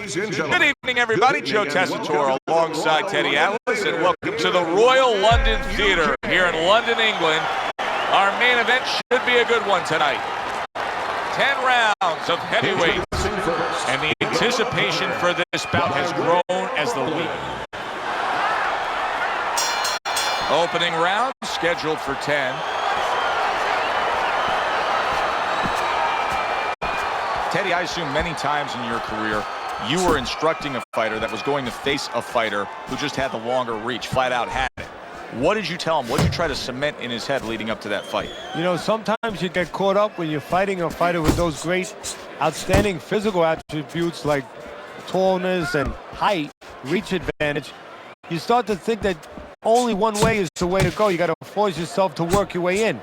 Good evening, everybody. Joe Tessitore alongside Teddy Atlas, and welcome to the Royal London Theatre here in London, England. Our main event should be a good one tonight. 10 rounds of heavyweights, and the anticipation for this bout has grown as the week. Opening round scheduled for 10. Teddy, I assume many times in your career you were instructing a fighter that was going to face a fighter who just had the longer reach, flat out had it. What did you tell him? What did you try to cement in his head leading up to that fight? You know, sometimes you get caught up when you're fighting a fighter with those great, outstanding physical attributes like tallness and height, reach advantage. You start to think that only one way is the way to go. You got to force yourself to work your way in.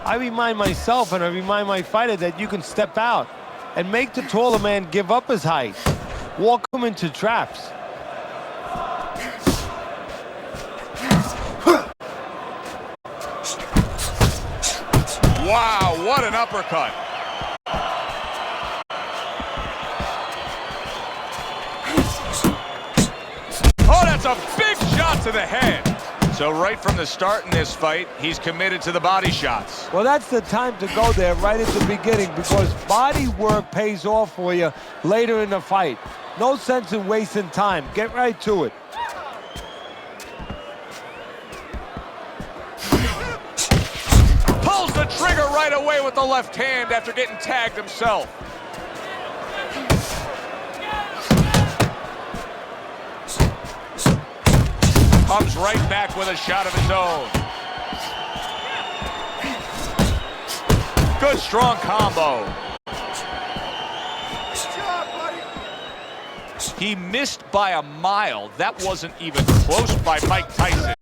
I remind myself and I remind my fighter that you can step out and make the taller man give up his height. Walk him into traps. Wow, what an uppercut. Oh, that's a big shot to the head. So right from the start in this fight, he's committed to the body shots. Well, that's the time to go there right at the beginning, because body work pays off for you later in the fight. No sense in wasting time. Get right to it. Pulls the trigger right away with the left hand after getting tagged himself. Comes right back with a shot of his own. Good strong combo. He missed by a mile. That wasn't even close by Mike Tyson.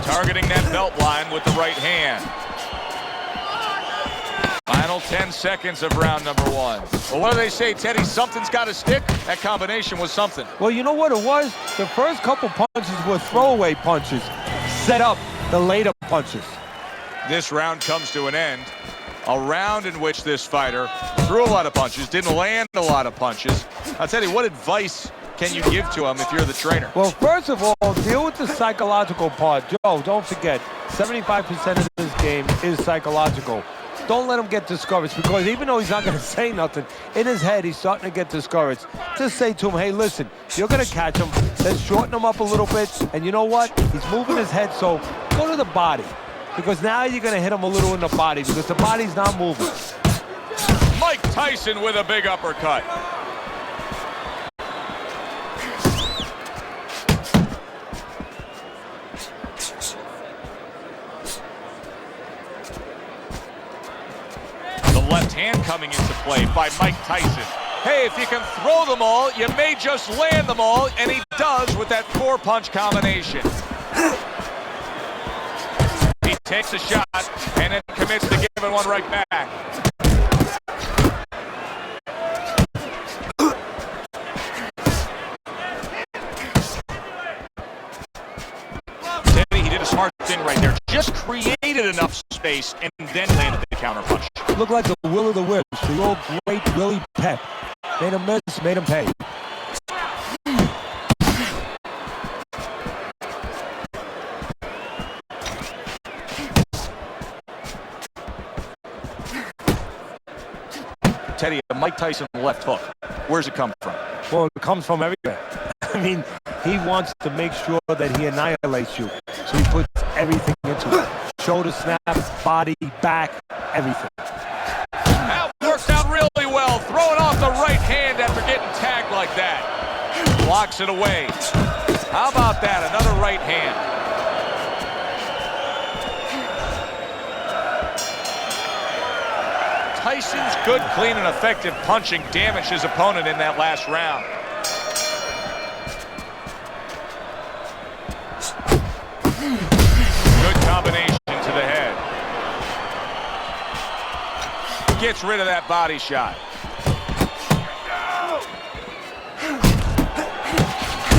Targeting that belt line with the right hand. Final 10 seconds of round number one. Well, what do they say, Teddy? Something's got to stick. That combination was something. Well, you know what it was? The first couple punches were throwaway punches. Set up the later punches. This round comes to an end. A round in which this fighter threw a lot of punches, didn't land a lot of punches. I'll tell you, what advice can you give to him if you're the trainer? Well, first of all, deal with the psychological part. Joe, don't forget, 75% of this game is psychological. Don't let him get discouraged, because even though he's not going to say nothing, in his head he's starting to get discouraged. Just say to him, hey, listen, you're going to catch him. Let's shorten him up a little bit. And you know what? He's moving his head, so go to the body. Because now you're going to hit him a little in the body, because the body's not moving. Mike Tyson with a big uppercut. The left hand coming into play by Mike Tyson. Hey, if you can throw them all, you may just land them all, and he does with that four-punch combination. He takes a shot and then commits to giving one right back. Teddy, he did a smart thing right there. Just created enough space and then landed the counter punch. Looked like the will of the wisp, the old great Willie Pep. Made him miss, made him pay. Teddy, a Mike Tyson left hook. Where's it come from? Well, it comes from everywhere. I mean, he wants to make sure that he annihilates you. So he puts everything into it. Shoulder snap, body, back, everything. That worked out really well. Throwing off the right hand after getting tagged like that. Blocks it away. How about that? Another right hand. Tyson's good, clean, and effective punching damaged his opponent in that last round. Good combination to the head. Gets rid of that body shot.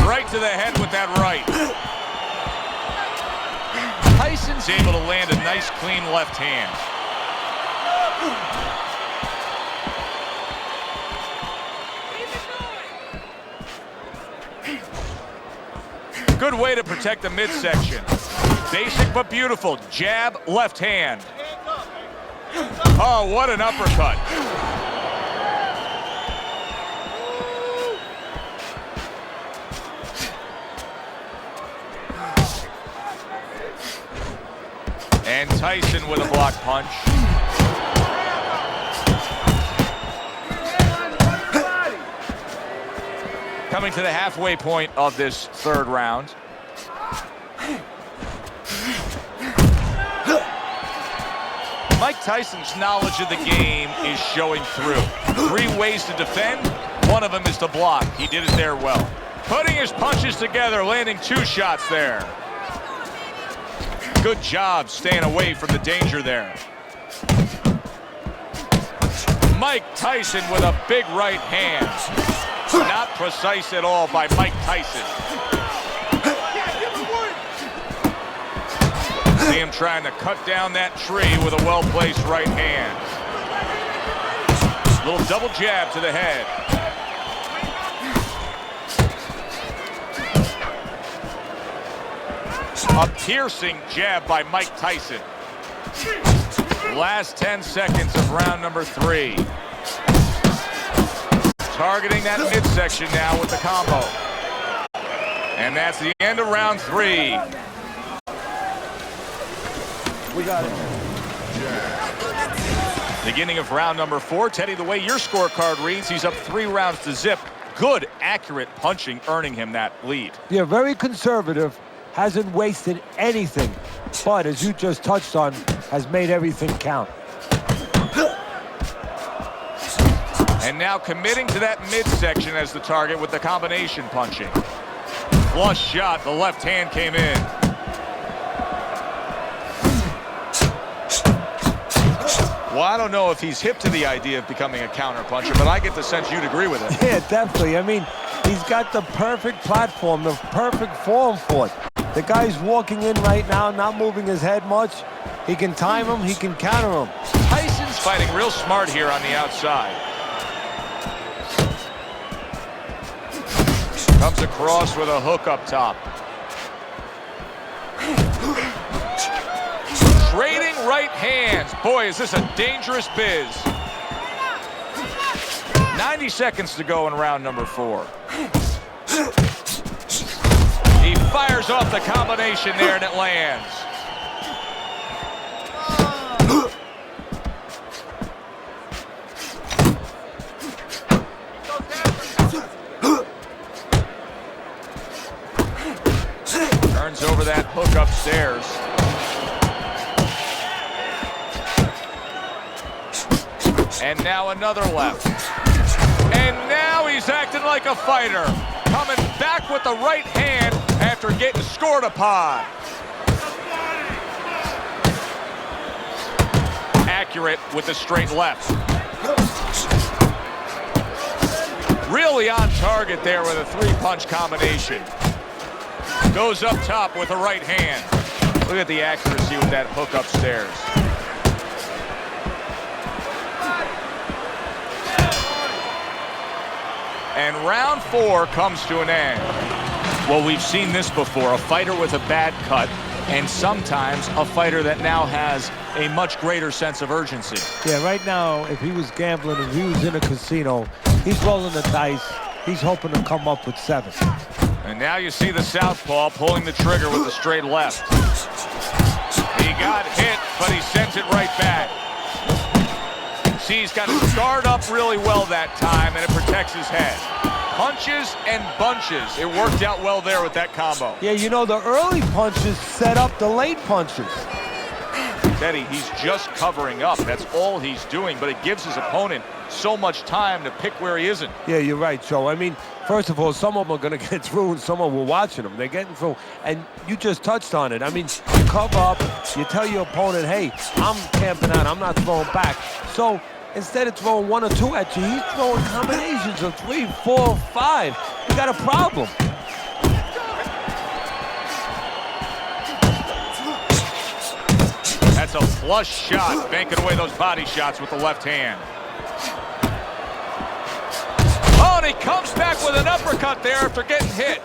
Right to the head with that right. Tyson's able to land a nice, clean left hand. Good way to protect the midsection. Basic but beautiful. Jab, left hand. Oh, what an uppercut. And Tyson with a block punch. Coming to the halfway point of this third round. Mike Tyson's knowledge of the game is showing through. 3 ways to defend. One of them is to block. He did it there well. Putting his punches together, landing 2 shots there. Good job staying away from the danger there. Mike Tyson with a big right hand. Not precise at all by Mike Tyson. See him trying to cut down that tree with a well-placed right hand. Little double jab to the head. A piercing jab by Mike Tyson. Last 10 seconds of round number 3. Targeting that midsection now with the combo. And that's the end of round 3. We got it. Beginning of round number 4. Teddy, the way your scorecard reads, he's up 3 rounds to zip. Good, accurate punching, earning him that lead. Yeah, very conservative. Hasn't wasted anything. But as you just touched on, has made everything count. And now committing to that midsection as the target with the combination punching. Flush shot, the left hand came in. Well, I don't know if he's hip to the idea of becoming a counter-puncher, but I get the sense you'd agree with it. Yeah, definitely. I mean, he's got the perfect platform, the perfect form for it. The guy's walking in right now, not moving his head much. He can time him, he can counter him. Tyson's fighting real smart here on the outside. Comes across with a hook up top. Trading right hands. Boy, is this a dangerous biz. 90 seconds to go in round number 4. He fires off the combination there and it lands. Turns over that hook upstairs. And now another left. And now he's acting like a fighter. Coming back with the right hand after getting scored upon. Accurate with the straight left. Really on target there with a 3-punch combination. Goes up top with the right hand. Look at the accuracy with that hook upstairs. And round 4 comes to an end. Well, we've seen this before, a fighter with a bad cut, and sometimes a fighter that now has a much greater sense of urgency. Yeah, right now, if he was gambling, if he was in a casino, he's rolling the dice. He's hoping to come up with 7. And now you see the southpaw pulling the trigger with the straight left. He got hit, but he sends it right back. See, he's got his guard up really well that time, and it protects his head. Punches and bunches. It worked out well there with that combo. Yeah, you know, the early punches set up the late punches. Teddy, he's just covering up. That's all he's doing, but it gives his opponent so much time to pick where he isn't. Yeah, you're right, Joe. I mean, first of all, some of them are going to get through, and some of them were watching them. They're getting through, and you just touched on it. I mean, you cover up, you tell your opponent, hey, I'm camping out, I'm not throwing back. So instead of throwing 1 or 2 at you, he's throwing combinations of 3, 4, 5. You got a problem. That's a flush shot, banking away those body shots with the left hand. Oh, and he comes back with an uppercut there after getting hit.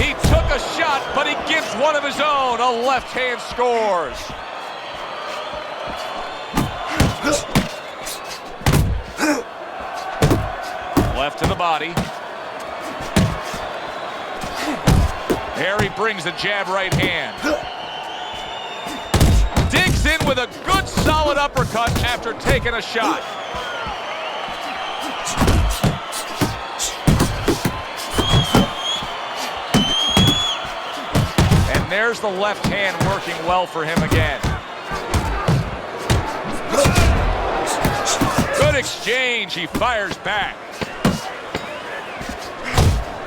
He took a shot, but he gives one of his own. A left hand scores. Left to the body. Harry brings the jab right hand. Digs in with a good solid uppercut after taking a shot. And there's the left hand working well for him again. Good exchange. He fires back.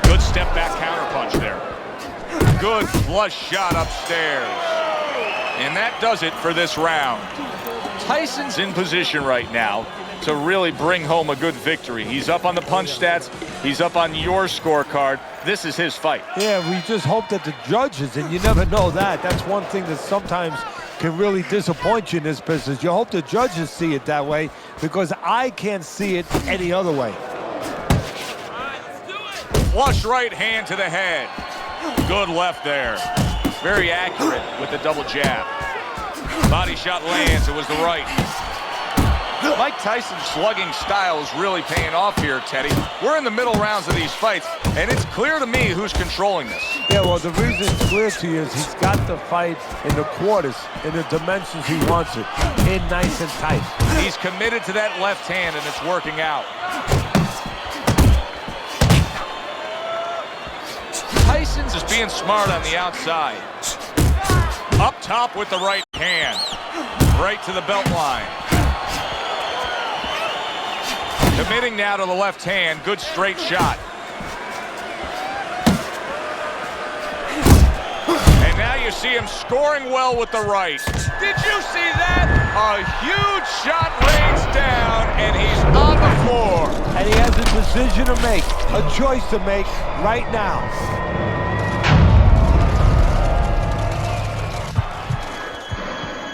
Good step back counterpunch there. Good flush shot upstairs. And that does it for this round. Tyson's in position right now to really bring home a good victory. He's up on the punch stats. He's up on your scorecard. This is his fight. Yeah, we just hope that the judges, and you never know that. That's one thing that sometimes can really disappoint you in this business. You hope the judges see it that way, because I can't see it any other way. Flush right hand to the head. Good left there. Very accurate with the double jab. Body shot lands. It was the right. Mike Tyson's slugging style is really paying off here, Teddy. We're in the middle rounds of these fights, and it's clear to me who's controlling this. Yeah, well, the reason it's clear to you is he's got the fight in the quarters, in the dimensions he wants it, in nice and tight. He's committed to that left hand, and it's working out. Tyson's is being smart on the outside. Up top with the right hand. Right to the belt line. Committing now to the left hand. Good straight shot. And now you see him scoring well with the right. Did you see that? A huge shot rains down, and he's on the floor. And he has a decision to make, a choice to make right now.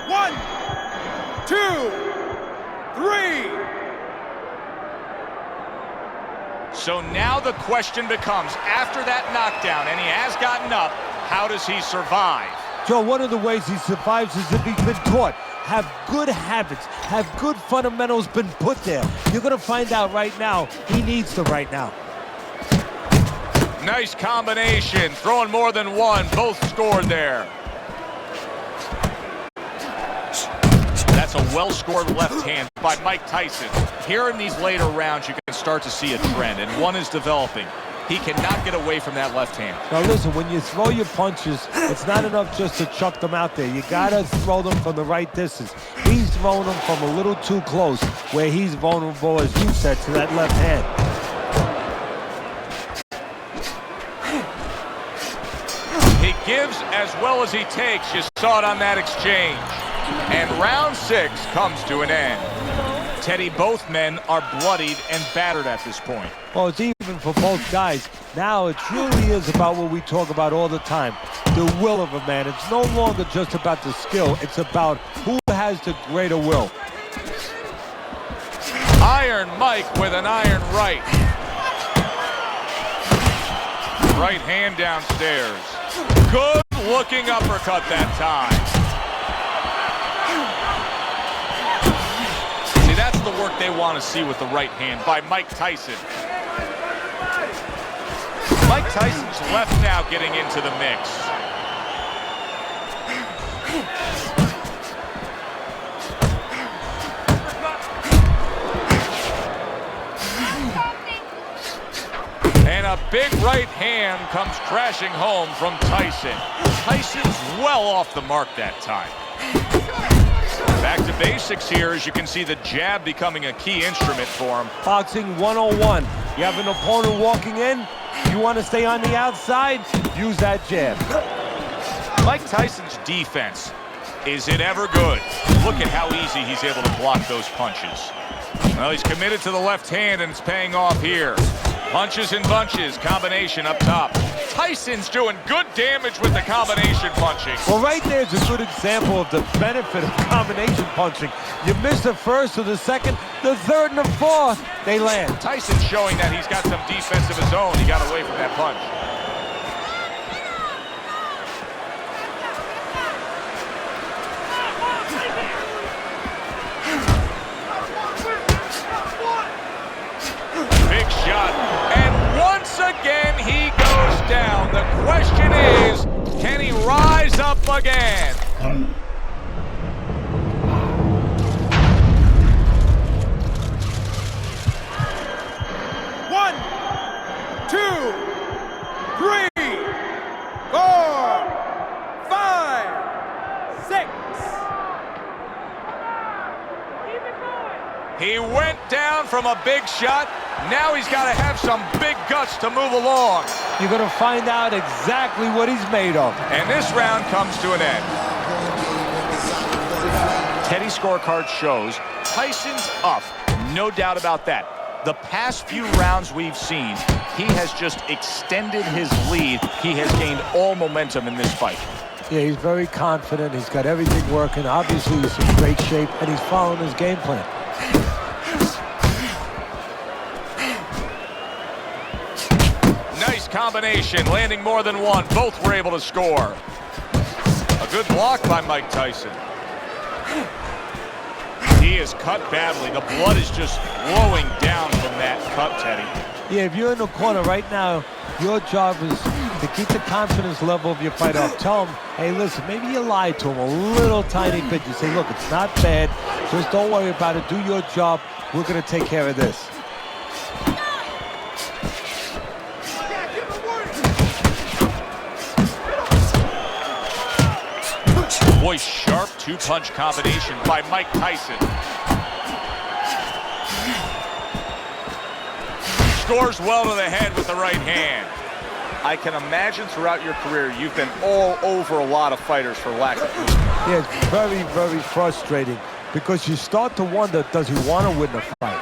One, two, three. So now the question becomes, after that knockdown, and he has gotten up, how does he survive? Joe, one of the ways he survives is if he's been taught. Have good habits, have good fundamentals been put there. You're going to find out right now he needs them right now. Nice combination, throwing more than one, both scored there. That's a well-scored left hand by Mike Tyson. Here in these later rounds, you can start to see a trend, and one is developing. He cannot get away from that left hand. Now listen, when you throw your punches, it's not enough just to chuck them out there. You gotta throw them from the right distance. He's throwing them from a little too close, where he's vulnerable, as you said, to that left hand. He gives as well as he takes. You saw it on that exchange. And round 6 comes to an end. Teddy, both men are bloodied and battered at this point. Well, it's even for both guys. Now it truly is about what we talk about all the time, the will of a man. It's no longer just about the skill. It's about who has the greater will. Iron Mike with an iron right. Right hand downstairs. Good looking uppercut that time. That's the work they want to see with the right hand by Mike Tyson. Mike Tyson's left now getting into the mix. And a big right hand comes crashing home from Tyson. Tyson's well off the mark that time. Back to basics here, as you can see the jab becoming a key instrument for him. Boxing 101. You have an opponent walking in, you want to stay on the outside, use that jab. Mike Tyson's defense, is it ever good? Look at how easy he's able to block those punches. Well, he's committed to the left hand, and it's paying off here. Punches and bunches, combination up top. Tyson's doing good damage with the combination punching. Well, right there's a good example of the benefit of combination punching. You miss the first or the second, the third and the fourth, they land. Tyson's showing that he's got some defense of his own. He got away from that punch. Big shot, and once again he goes down. The question is, can he rise up again? One, two, three, 4, 5, 6. He went down from a big shot. Now he's got to have some big guts to move along. You're going to find out exactly what he's made of. And this round comes to an end. Teddy scorecard shows Tyson's up, no doubt about that. The past few rounds we've seen, he has just extended his lead. He has gained all momentum in this fight. Yeah, he's very confident. He's got everything working. Obviously, he's in great shape, and he's following his game plan. Nice combination, landing more than one. Both were able to score. A good block by Mike Tyson. He is cut badly. The blood is just flowing down from that cut, Teddy. Yeah, if you're in the corner right now, your job is to keep the confidence level of your fighter up. Tell him, hey, listen, maybe you lied to him a little tiny bit. You say, look, it's not bad. Just don't worry about it. Do your job. We're going to take care of this. Boy, sharp two-punch combination by Mike Tyson. Scores well to the head with the right hand. I can imagine throughout your career you've been all over a lot of fighters for lack of movement. Yeah, it's very, very frustrating because you start to wonder, does he want to win the fight?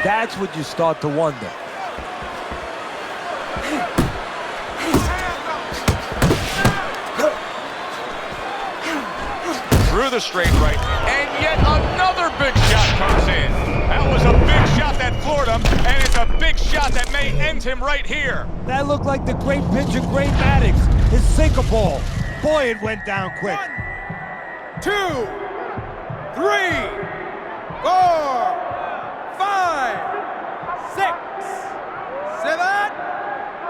That's what you start to wonder. Through the straight right, and yet another big shot comes in. That was a big shot that floored him, and it's a big shot that may end him right here. That looked like the great pitcher, Great Maddox, his sinker ball. Boy, it went down quick. 1, 2, 3, 4, 5, 6, 7,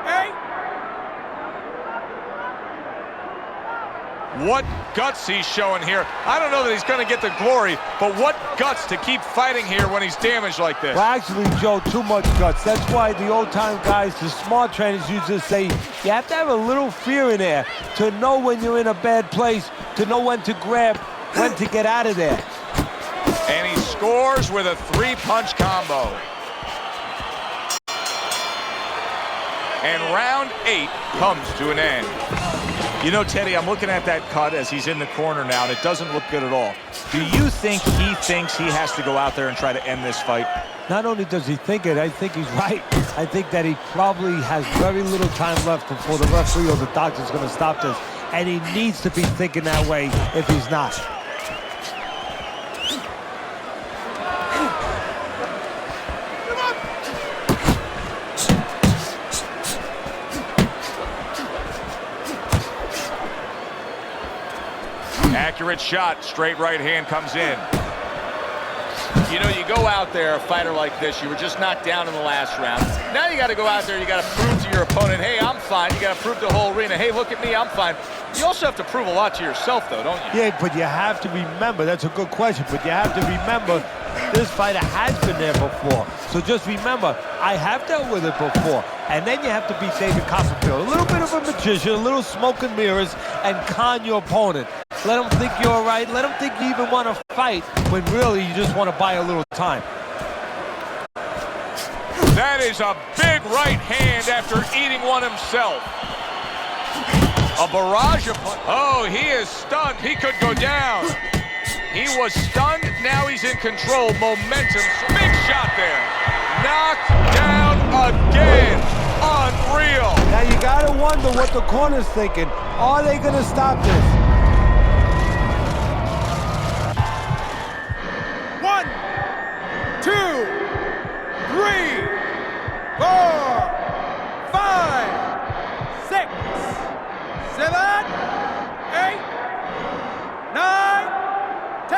8. What guts he's showing here. I don't know that he's going to get the glory, but what guts to keep fighting here when he's damaged like this. Well, actually, Joe, too much guts. That's why the old-time guys, the smart trainers used to say, you have to have a little fear in there to know when you're in a bad place, to know when to grab, when to get out of there. And he scores with a three-punch combo. And round 8 comes to an end. You know, Teddy, I'm looking at that cut as he's in the corner now, and it doesn't look good at all. Do you think he thinks he has to go out there and try to end this fight? Not only does he think it, I think he's right. I think that he probably has very little time left before the referee or the doctor's going to stop this. And he needs to be thinking that way if he's not. Accurate shot, straight right hand comes in. You know, you go out there, a fighter like this, you were just knocked down in the last round. Now you got to go out there, you got to prove to your opponent, hey, I'm fine. You got to prove to the whole arena, hey, look at me, I'm fine. You also have to prove a lot to yourself, though, don't you? Yeah, but you have to remember, that's a good question, but you have to remember this fighter has been there before. So just remember, I have dealt with it before. And then you have to be David Copperfield. A little bit of a magician, a little smoke and mirrors, and con your opponent. Let him think you're all right. Let him think you even want to fight when really you just want to buy a little time. That is a big right hand after eating one himself. A barrage of... Oh, he is stunned. He could go down. He was stunned. Now he's in in control, momentum, big shot there. Knocked down again. Unreal. Now you gotta wonder what the corner's thinking. Are they gonna stop this? 1, 2, 3, 4, 5, 6, 7, 8, 9, 10.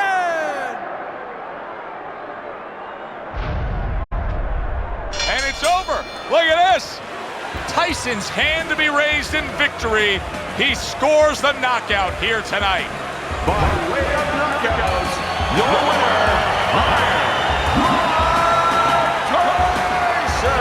And it's over. Look at this. Tyson's hand to be raised in victory. He scores the knockout here tonight. By way of knockout, your winner, Mike Tyson.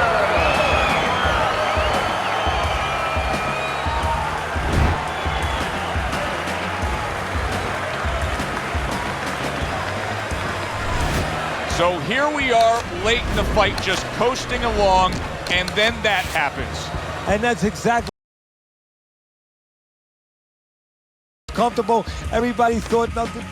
So here we are late in the fight, just coasting along, and then that happens. And that's exactly comfortable. Everybody thought nothing.